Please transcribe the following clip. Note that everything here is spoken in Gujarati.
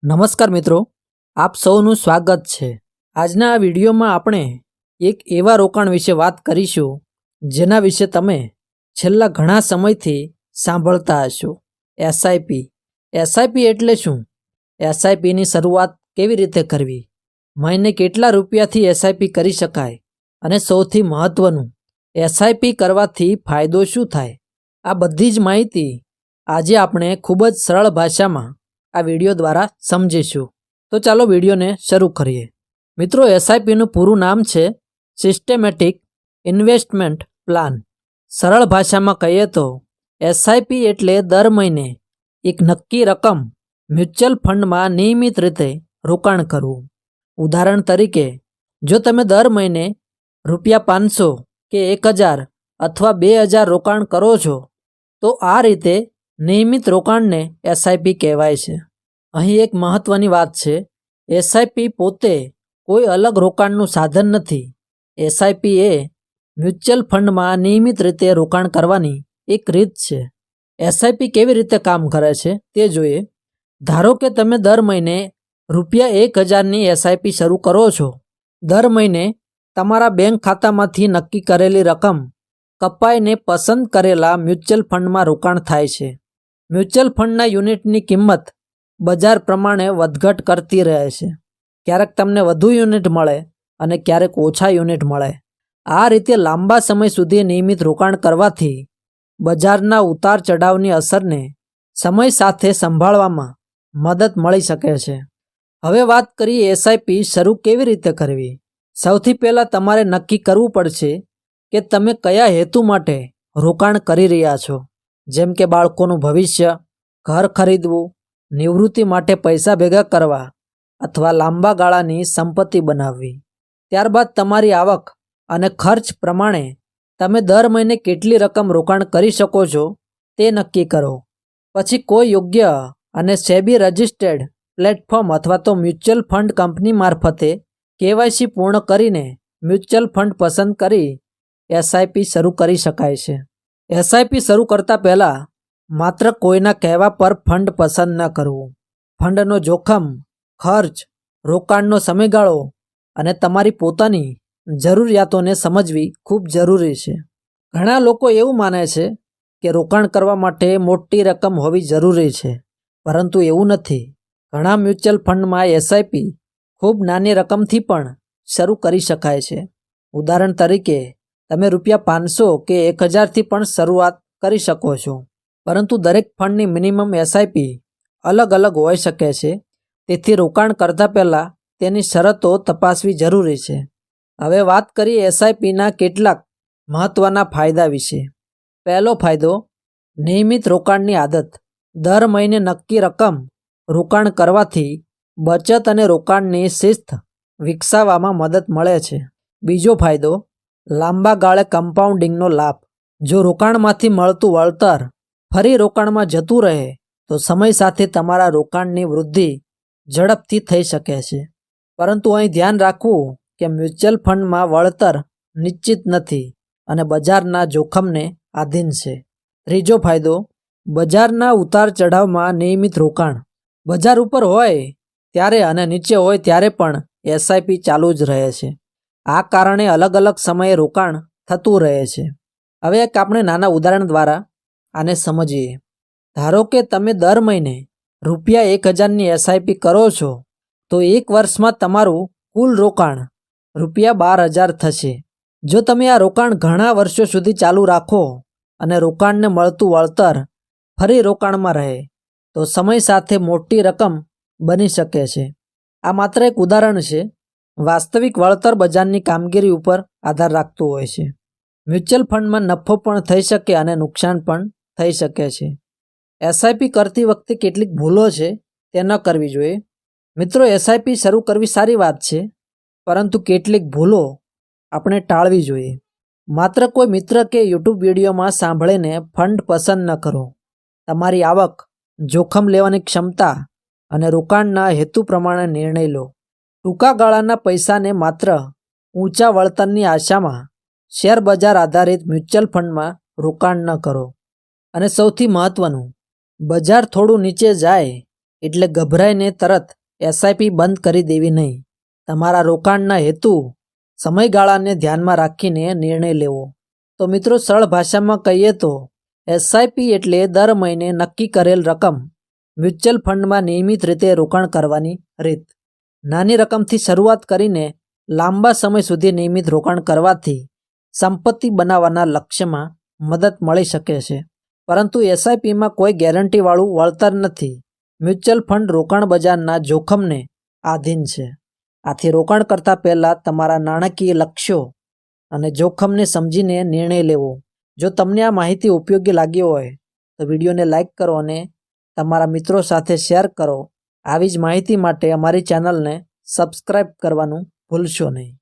નમસ્કાર મિત્રો, આપ સૌનું સ્વાગત છે। આજના આ વિડીયોમાં આપણે એક એવા રોકાણ વિશે વાત કરીશું જેના વિશે તમે છેલ્લા ઘણા સમયથી સાંભળતા હશો। એસઆઈપી। એસઆઈપી એટલે શું? એસઆઈપીની શરૂઆત કેવી રીતે કરવી? મહિને કેટલા રૂપિયાથી એસઆઈપી કરી શકાય? અને સૌથી મહત્વનું, એસઆઈપી કરવાથી ફાયદો શું થાય? આ બધી જ માહિતી આજે આપણે ખૂબ જ સરળ ભાષામાં આ વિડીયો દ્વારા સમજીશું। તો ચાલો વિડીયોને શરૂ કરીએ। મિત્રો, એસઆઈપીનું પૂરું નામ છે સિસ્ટેમેટિક ઇન્વેસ્ટમેન્ટ પ્લાન। સરળ ભાષામાં કહીએ તો એસઆઈપી એટલે દર મહિને એક નક્કી રકમ મ્યુચ્યુઅલ ફંડમાં નિયમિત રીતે રોકાણ કરવું। ઉદાહરણ તરીકે, જો તમે દર મહિને ₹500 કે 1000 અથવા 2000 રોકાણ કરો છો તો આ રીતે નિયમિત રોકાણને એસઆઈપી કહેવાય છે। અહીં એક મહત્વની વાત છે, એસઆઈપી પોતે કોઈ અલગ રોકાણનું સાધન નથી। એસઆઈપી એ મ્યુચ્યુઅલ ફંડમાં નિયમિત રીતે રોકાણ કરવાની એક રીત છે। એસઆઈપી કેવી રીતે કામ કરે છે તે જોઈએ। ધારો કે તમે દર મહિને ₹1000ની એસઆઈપી શરૂ કરો છો। દર મહિને તમારા બેંક ખાતામાંથી નક્કી કરેલી રકમ કપાઈને પસંદ કરેલા મ્યુચ્યુઅલ ફંડમાં રોકાણ થાય છે। મ્યુચ્યુઅલ ફંડના યુનિટની કિંમત બજાર પ્રમાણે વધઘટ કરતી રહે છે। ક્યારેક તમને વધુ યુનિટ મળે અને ક્યારેક ઓછા યુનિટ મળે। આ રીતે લાંબા સમય સુધી નિયમિત રોકાણ કરવાથી બજારના ઉતાર ચઢાવની અસરને સમય સાથે સંભાળવામાં મદદ મળી શકે છે। હવે વાત કરીએ એસઆઈપી શરૂ કેવી રીતે કરવી। સૌથી પહેલાં તમારે નક્કી કરવું પડશે કે તમે કયા હેતુ માટે રોકાણ કરી રહ્યા છો, જેમ કે બાળકોનું ભવિષ્ય, ઘર ખરીદવું, નિવૃત્તિ માટે પૈસા ભેગા કરવા અથવા લાંબા ગાળાની સંપત્તિ બનાવવી। ત્યારબાદ તમારી આવક અને ખર્ચ પ્રમાણે તમે દર મહિને કેટલી રકમ રોકાણ કરી શકો છો તે નક્કી કરો। પછી કોઈ યોગ્ય અને સેબી રજિસ્ટર્ડ પ્લેટફોર્મ અથવા તો મ્યુચ્યુઅલ ફંડ કંપની મારફતે કેવાયસી પૂર્ણ કરીને મ્યુચ્યુઅલ ફંડ પસંદ કરી એસઆઈપી શરૂ કરી શકાય છે। એસઆઈપી શરૂ કરતા પહેલાં માત્ર કોઈના કહેવા પર ફંડ પસંદ ન કરવું। ફંડનો જોખમ, ખર્ચ, રોકાણનો સમયગાળો અને તમારી પોતાની જરૂરિયાતોને સમજવી ખૂબ જરૂરી છે। ઘણા લોકો એવું માને છે કે રોકાણ કરવા માટે મોટી રકમ હોવી જરૂરી છે, પરંતુ એવું નથી। ઘણા મ્યુચ્યુઅલ ફંડમાં એસઆઈપી ખૂબ નાની રકમથી પણ શરૂ કરી શકાય છે। ઉદાહરણ તરીકે, તમે ₹500 કે 1000થી પણ શરૂઆત કરી શકો છો, પરંતુ દરેક ફંડની મિનિમમ એસઆઈપી અલગ અલગ હોઈ શકે છે, તેથી રોકાણ કરતાં પહેલાં તેની શરતો તપાસવી જરૂરી છે। હવે વાત કરીએ એસઆઈપીના કેટલાક મહત્ત્વના ફાયદા વિશે। પહેલો ફાયદો, નિયમિત રોકાણની આદત। દર મહિને નક્કી રકમ રોકાણ કરવાથી બચત અને રોકાણની શિસ્ત વિકસાવવામાં મદદ મળે છે। બીજો ફાયદો, લાંબા ગાળે કમ્પાઉન્ડિંગનો લાભ। જો રોકાણમાંથી મળતું વળતર ફરી રોકાણમાં જતું રહે તો સમય સાથે તમારા રોકાણની વૃદ્ધિ ઝડપથી થઈ શકે છે। પરંતુ અહીં ધ્યાન રાખવું કે મ્યુચ્યુઅલ ફંડમાં વળતર નિશ્ચિત નથી અને બજારના જોખમને આધીન છે। ત્રીજો ફાયદો, બજારના ઉતાર ચઢાવમાં નિયમિત રોકાણ। બજાર ઉપર હોય ત્યારે અને નીચે હોય ત્યારે પણ એસઆઈપી ચાલુ જ રહે છે। આ કારણે અલગ અલગ સમયે રોકાણ થતું રહે છે। હવે એક આપણે નાના ઉદાહરણ દ્વારા આને સમજીએ। ધારો કે તમે દર મહિને ₹1000ની એસઆઈપી કરો છો, તો એક વર્ષમાં તમારું કુલ રોકાણ ₹12000 થશે। જો તમે આ રોકાણ ઘણા વર્ષો સુધી ચાલુ રાખો અને રોકાણને મળતું વળતર ફરી રોકાણમાં રહે તો સમય સાથે મોટી રકમ બની શકે છે। આ માત્ર એક ઉદાહરણ છે। વાસ્તવિક વળતર બજારની કામગીરી ઉપર આધાર રાખતું હોય છે। મ્યુચ્યુઅલ ફંડમાં નફો પણ થઈ શકે અને નુકસાન પણ થઈ શકે છે। એસઆઈપી કરતી વખતે કેટલીક ભૂલો છે તે ન કરવી જોઈએ। મિત્રો, એસઆઈપી શરૂ કરવી સારી વાત છે, પરંતુ કેટલીક ભૂલો આપણે ટાળવી જોઈએ। માત્ર કોઈ મિત્ર કે યુટ્યુબ વિડીયોમાં સાંભળીને ફંડ પસંદ ન કરો। તમારી આવક, જોખમ લેવાની ક્ષમતા અને રોકાણના હેતુ પ્રમાણે નિર્ણય લો। ટૂંકા ગાળાના પૈસાને માત્ર ઊંચા વળતરની આશામાં શેર બજાર આધારિત મ્યુચ્યુઅલ ફંડમાં રોકાણ ન કરો। અને સૌથી મહત્ત્વનું, બજાર થોડું નીચે જાય એટલે ગભરાઈને તરત એસઆઈપી બંધ કરી દેવી નહીં. તમારા રોકાણના હેતુ સમયગાળાને ધ્યાનમાં રાખીને નિર્ણય લેવો. તો મિત્રો, સરળ ભાષામાં કહીએ તો એસઆઈપી એટલે દર મહિને નક્કી કરેલ રકમ મ્યુચ્યુઅલ ફંડમાં નિયમિત રીતે રોકાણ કરવાની રીત. નાની રકમથી શરૂઆત કરીને લાંબા સમય સુધી નિયમિત રોકાણ કરવાથી સંપત્તિ બનાવવાના લક્ષ્યમાં મદદ મળી શકે છે. પરંતુ એસઆઈપીમાં કોઈ ગેરંટીવાળું વળતર નથી. મ્યુચ્યુઅલ ફંડ રોકાણ બજારના જોખમને આધીન છે. આથી રોકાણ કરતા પહેલાં તમારા નાણાકીય લક્ષ્યો અને જોખમને સમજીને નિર્ણય લેવો. જો તમને આ માહિતી ઉપયોગી લાગી હોય તો વિડીયોને લાઇક કરો અને તમારા મિત્રો સાથે શેર કરો. આવી જ માહિતી માટે અમારી ચેનલને સબસ્ક્રાઇબ કરવાનું ભૂલશો નહીં.